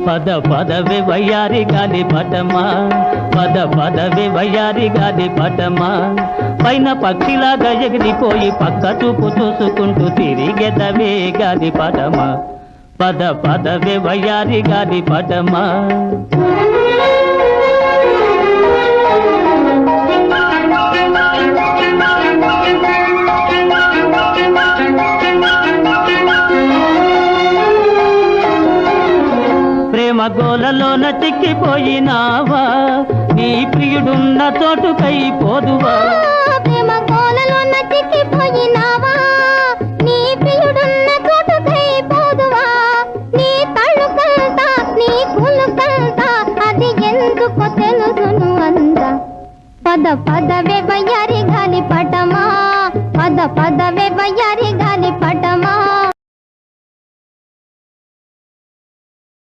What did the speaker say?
పద పదవే వయ్యారి గాలి పటమా పద పదవే వయ్యారి గాలి పటమా పైన పక్షిలాగా ఎగిరిపోయి పక్క చూపు చూసుకుంటూ తిరిగెదవే గాలి పటమా పద పదవే వయ్యారి గాలి పటమా ప్రేమ గోలలోన చిక్కిపోయినావా నీ ప్రియుడున్న చోటుకై పోదువా ప్రేమ గోలలోన చిక్కిపోయినావా నీ ప్రియుడున్న చోటుకై పోదువా నీ తళుకంతా నీ కులుకంతా అది ఎందుకో తెలుసును అంద పద పదవే వయ్యారి గాలి పటమా పద పదవే వయ్యారి